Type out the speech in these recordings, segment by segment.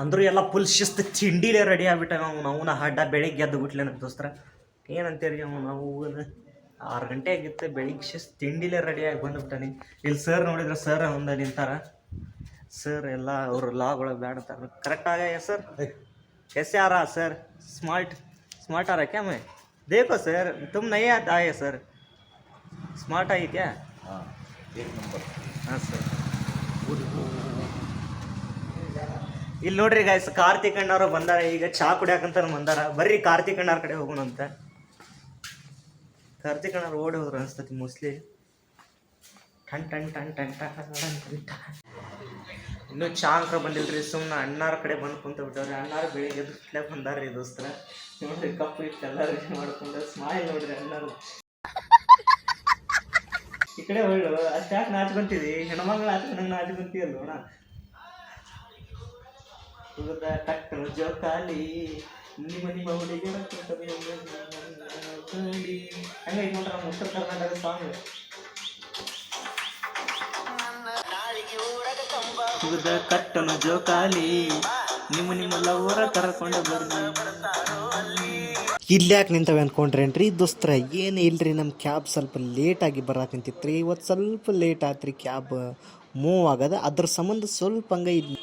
ಅಂದರೂ ಎಲ್ಲ ಫುಲ್ ಶಿಸ್ತು ತಿಂಡಿಲೇ ರೆಡಿ ಆಗ್ಬಿಟ್ಟ ಅವನ ಹಡ್ಡ ಬೆಳಿಗ್ಗೆ ಎದ್ದು ಬಿಟ್ಲೆ ನಮ್ಮ ದೋಸ್ತರ ಏನಂತೀರಿ ನಾವು 6 ಗಂಟೆ ಆಗಿತ್ತು ಬೆಳಿಗ್ಗೆ ಶಿಸ್ತು ತಿಂಡಿಲೇ ರೆಡಿಯಾಗಿ ಬಂದುಬಿಟ್ಟಾನೆ. ಇಲ್ಲಿ ಸರ್ ನೋಡಿದ್ರೆ ಸರ್ ಒಂದು ನಿಂತಾರ. सर ಎಲ್ಲ ಅವರು ಲಾಗಳು ಬೇಡತಾರ करेक्ट आ गया सर कैसे आ रहा सर स्मार्ट आ रहा क्या मैं देखो सर तुम नहीं आए सर स्मार्ट आई क्या हाँ एक नंबर हाँ सर ಇಲ್ಲಿ ನೋಡ್ರಿ ಗೈಸ್ ಕಾರ್ತಿಕ್ ಅಣ್ಣವರು ಬಂದಾರ. ಈಗ ಚಾ ಕುಡಿಯಾಕಂತ ಬಂದಾರ. ಬರ್ರಿ ಕಾರ್ತಿಕ್ ಅಣ್ಣವ್ರ ಕಡೆ ಹೋಗೋಣ ಅಂತ. ಕಾರ್ತಿಕ್ ಅಣ್ಣವ್ರು ಓಡಿ ಹೋದ್ರು ಅನಿಸ್ತತಿ ಮೋಸ್ಟ್ಲಿ. ಟನ್ ಟನ್ ಟನ್ ಟನ್ ಟನ್ ಇನ್ನೂ ಚಾ ಅಂಕ ಬಂದಿಲ್ರಿ. ಸುಮ್ಮನೆ ಅಣ್ಣಾರ ಕಡೆ ಬಂದು ಕುಂತ ಬಿಟ್ಟವ್ರಿ. ಅಣ್ಣಾರು ಬೆಳಿಗ್ಗೆ ಎದ್ದು ಬಂದಾರ್ರಿ ದೋಸ್ತರ. ನೋಡ್ರಿ ಕಪ್ಪು ಇಟ್ಟು ಎಲ್ಲ ರೆಡಿ ಮಾಡ್ಕೊಂಡು ಸ್ಮೈಲ್ ನೋಡ್ರಿ ಅಣ್ಣಾರು. ಈ ಕಡೆ ಹೊಳ್ಳು ಅಷ್ಟ್ಯಾಕೆ ನಾಚ್ಕೊಂತೀವಿ ಹೆಣ್ಮಗಳು ನಾಚ್ಕೊಂಡಂಗೆ ನಾಚ್ಕೊಂತೀವಲ್ಲ ನೋಡ. ಕಟ್ಟನು ಜೋಕಾಲಿ ನಿಮ್ಮ ಹುಡುಗಿ ಹಂಗೈತೆ ನೋಡ್ರಿ ನಮ್ಮ ಉತ್ತರ ಕರ್ನಾಟಕ ಸಾಂಗ್. ಕಟ್ಟನು ಜೋಕಾಲಿ ನಿಮ್ಮ ಲವರ ಕರ್ಕೊಂಡು ಬರ್ರಿ. ಇಲ್ಯಾಕೆ ನಿಂತವೆ ಅಂದ್ಕೊಂಡ್ರೇನ್ರಿ ದೋಸ್ತರ? ಏನು ಇಲ್ರಿ, ನಮ್ಮ ಕ್ಯಾಬ್ ಸ್ವಲ್ಪ ಲೇಟಾಗಿ ಬರಾಕಂತಿತ್ತು ರೀ. ಇವತ್ತು ಸ್ವಲ್ಪ ಲೇಟ್ ಆಯ್ತು ರೀ ಕ್ಯಾಬ್ ಮೂವ್ ಆಗದ. ಅದ್ರ ಸಂಬಂಧ ಸ್ವಲ್ಪ ಹಂಗೆ ಇಲ್ಲಿ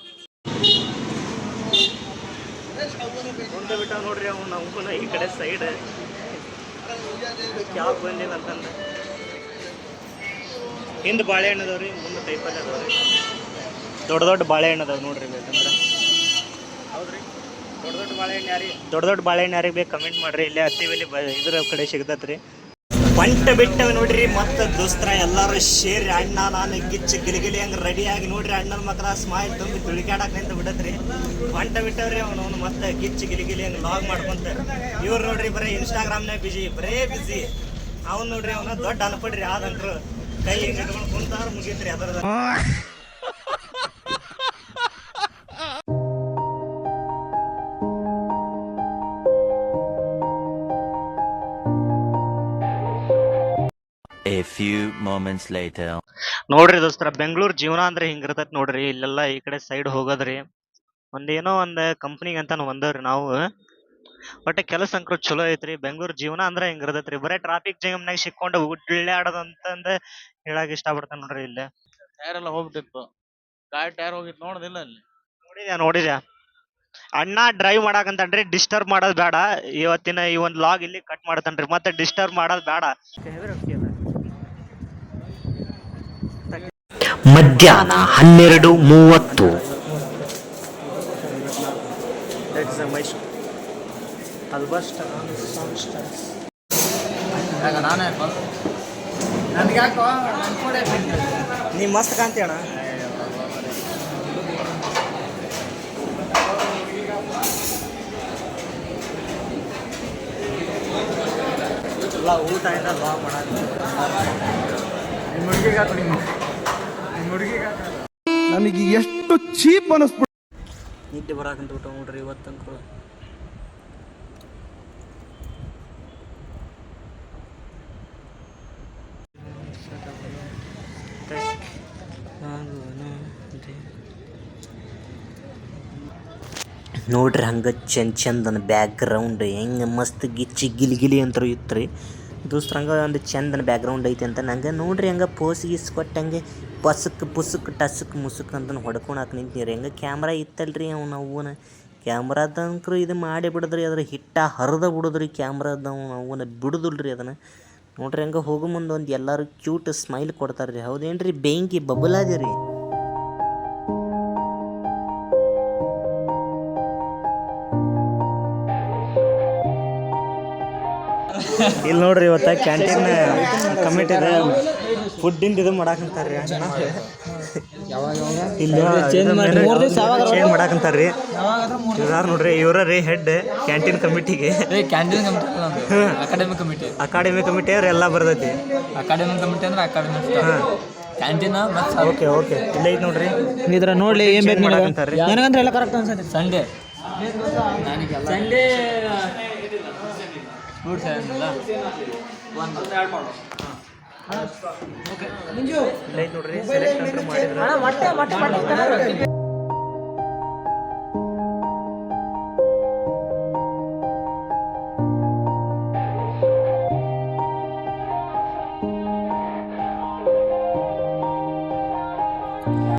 ಬಿಟ್ಟ ನೋಡ್ರಿ ಅವ್ನು ನಮ್ಗೂ ಈ ಕಡೆ ಸೈಡ್ ಕ್ಯಾಬ್ ಬಂದಿಲ್ಲ ಅಂತಂದ್ರೆ. ಹಿಂದೆ ಬಾಳೆಹಣ್ಣು ಅದಾವ್ರಿ, ಮುಂದೆ ಕೈಪಲ್ಲೆ ಅದಾವ್ರಿ. ದೊಡ್ಡ ದೊಡ್ಡ ಬಾಳೆಹಣ್ಣು ಅದಾವೆ ನೋಡ್ರಿ ಬೇಕಂದ್ರೆ. ಹೌದ್ರಿ ದೊಡ್ಡ ದೊಡ್ಡ ಬಾಳೆಹಣ್ಣು ಯಾರಿಗೆ ಬೇಕು ಕಮೆಂಟ್ ಮಾಡ್ರಿ. ಇಲ್ಲೇ ಹತ್ತಿವೆಲ್ಲಿ ಇದ್ರ ಕಡೆ ಸಿಗ್ತತ್ರಿ. ಬಂಟ ಬಿಟ್ಟವೆ ನೋಡ್ರಿ. ಮತ್ತೆ ದೋಸ್ತರ ಎಲ್ಲರೂ ಸೇರಿ ಅಣ್ಣ ನಾನು ಗಿಚ್ಚು ಗಿಲಿಗಿಲಿ ಹಂಗೆ ರೆಡಿಯಾಗಿ ನೋಡ್ರಿ. ಅಣ್ಣನ ಮಕ್ಕಳ ಸ್ಮೈಲ್ ತುಂಬಿ ತುಳಿಕಾಡಕ್ ನಿಂತ ಬಿಡತ್ರಿ. ಬಂಟ ಬಿಟ್ಟವ್ರಿ ಅವನು ಮತ್ತೆ ಗಿಚ್ಚು ಗಿಲಿಗಿಲಿ ಹಂಗೆ ಲಾಗ್ ಮಾಡ್ಕೊಂತ. ಇವ್ರು ನೋಡ್ರಿ ಬರೀ ಇನ್ಸ್ಟಾಗ್ರಾಮ್ನಾಗ ಬರೇ ಬಿಜಿ. ಅವ್ನು ನೋಡ್ರಿ ಅವನ ದೊಡ್ಡ ಅನ್ಪಡ್ರಿ ಆದಂಕ್ರು ಕೈ ಹಿಂಗೆ ಇಟ್ಕೊಂಡು ಕುಂತಾರ ಮುಗೀತ್ರಿ ಅದರದ. A few moments later. ನೋಡ್ರಿ ದೋಸ್ತರ ಬೆಂಗಳೂರು ಜೀವನ ಅಂದ್ರೆ ಹಿಂಗಿರ್ತೈತಿ ನೋಡ್ರಿ. ಇಲ್ಲೆಲ್ಲ ಈ ಕಡೆ ಸೈಡ್ ಹೋಗೋದ್ರಿ ಒಂದೇನೋ ಒಂದು ಕಂಪ್ನಿಗೆ ಅಂತ ಬಂದವ್ರಿ ನಾವು. ಬಟ್ ಕೆಲಸ ಅಂಕ್ರು ಚಲೋ ಐತ್ರಿ. ಬೆಂಗಳೂರು ಜೀವನ ಅಂದ್ರೆ ಹಿಂಗಿರ್ತೈತ್ರಿ. ಬರೇ ಟ್ರಾಫಿಕ್ ಜಾಮ್ನಾಗ ಸಿಕ್ಕೊಂಡು ಉಳ್ಳಾಡೋದಂತಂದ ಹೇಳಕ್ ಇಷ್ಟ ಪಡ್ತಾನೆ ನೋಡ್ರಿ. ಇಲ್ಲೇ ಟೈರ್ ಎಲ್ಲ ಹೋಗ್ಬಿಟ್ಟಿತ್ತು. ಗಾಡಿ ಟೈರ್ ಹೋಗಿತ್ತು ನೋಡಿದಿಲ್ಲ ಅಲ್ಲಿ? ನೋಡಿದ್ಯಾ ಅಣ್ಣ ಡ್ರೈವ್ ಮಾಡಾಕಂತನ್ರಿ. ಡಿಸ್ಟರ್ಬ್ ಮಾಡೋದು ಬೇಡ. ಇವತ್ತಿನ ಈ ಒಂದು ಲಾಗ್ ಇಲ್ಲಿ ಕಟ್ ಮಾಡ್ತಾನ್ರಿ. ಮತ್ತೆ ಡಿಸ್ಟರ್ಬ್ ಮಾಡೋದು ಬೇಡ. ಮಧ್ಯಾಹ್ನ 12:30. ನೀ ಮಸ್ತ್ ಕಾಂತಿ ಅಣ್ಣ. ಎಲ್ಲ ಊಟ ಇಂದ ಲಾಗ್ ಮಾಡಾಕ ನನಗೆ ಎಷ್ಟು ಚೀಪ್ ಅನಿಸ್ಬಿಟ್ಟು ನಿದ್ದೆ ಬರಾಕಂತ ಊಟ ನೋಡ್ರಿ ಇವತ್ತಂಕರು. ನೋಡ್ರಿ ಹಂಗೆ ಚಂದನ ಬ್ಯಾಕ್ ಗ್ರೌಂಡ್ ಹೆಂಗೆ ಮಸ್ತ್ ಗಿಚ್ಚಿ ಗಿಲಿಗಿಲಿ ಅಂತರೂ ಇತ್ತು ರೀ ದೋಸ್ತ್ರ. ಹಂಗೆ ಒಂದು ಚಂದನ ಬ್ಯಾಕ್ ಗ್ರೌಂಡ್ ಐತೆ ಅಂತ ನಂಗೆ ನೋಡ್ರಿ. ಹಂಗೆ ಪೋಸ್ ಗೀಸ್ ಕೊಟ್ಟಂಗೆ ಪುಸುಕ್ ಟಸುಕ್ ಮುಸುಕ್ ಅಂತ ಹೊಡ್ಕೊಳಕ್ಕೆ ನಿಂತೀರಿ. ಹೆಂಗೆ ಕ್ಯಾಮ್ರಾ ಇತ್ತಲ್ರಿ ಅವನ ಕ್ಯಾಮ್ರಾದಂಕ್ರು ಇದು ಮಾಡಿ ಬಿಡದ್ರಿ. ಅದ್ರ ಹಿಟ್ಟ ಹರಿದ ಬಿಡೋದ್ರಿ ಕ್ಯಾಮ್ರಾದ. ಅವನ ಬಿಡುದಿಲ್ರಿ ಅದನ್ನು ನೋಡ್ರಿ. ಹಂಗೆ ಹೋಗೋ ಮುಂದೆ ಒಂದು ಎಲ್ಲರೂ ಕ್ಯೂಟ್ ಸ್ಮೈಲ್ ಕೊಡ್ತಾರ್ರಿ. ಹೌದೇನ್ರಿ? ಬೆಂಕಿ ಬಬಲಾದಿ ರೀ. ಇಲ್ಲಿ ನೋಡ್ರಿ ಇವತ್ತ ಕ್ಯಾಂಟೀನ್ ಕಮಿಟಿದ ಫುಡ್ಡಿಂದ ಇದು ಮಾಡಾಕಂತಾರ್ರಿ. ಇಲ್ಲಿ ಚೇಂಜ್ ಮಾಡಾಕಂತಾರ್ರಿ. ಇವ್ರು ನೋಡ್ರಿ ಇವ್ರ ರೀ ಹೆಡ್ ಕ್ಯಾಂಟೀನ್ ಕಮಿಟಿಗೆ. ಅಕಾಡೆಮಿ ಕಮಿಟಿ ಅವ್ರ ಎಲ್ಲ ಬರ್ತೈತಿ. ಅಕಾಡೆಮಿಕ್ ಕಮಿಟಿ ಅಂದ್ರೆ ಅಕಾಡೆಮಿಕ್ ಕ್ಯಾಂಟೀನ್. ಓಕೆ ಓಕೆ ಇಲ್ಲ ಐತಿ ನೋಡ್ರಿ. ಇದ್ರ ನೋಡ್ಲಿ ಏನ್ ಬೇಕು ಮಾಡಾಕಂತಾರ್ರಿ. ನನಗಂದ್ರೆ ಎಲ್ಲ ಕರೆಕ್ಟ್ ಅನ್ಸತ್ತೆ. ಸಂಡೇ ಫ್ರೂಟ್ಸ್ ಏನಿಲ್ಲ ನೋಡ್ರಿ ಸೆಲೆಕ್ಟ್ ಮಾಡಿದ್ರೆ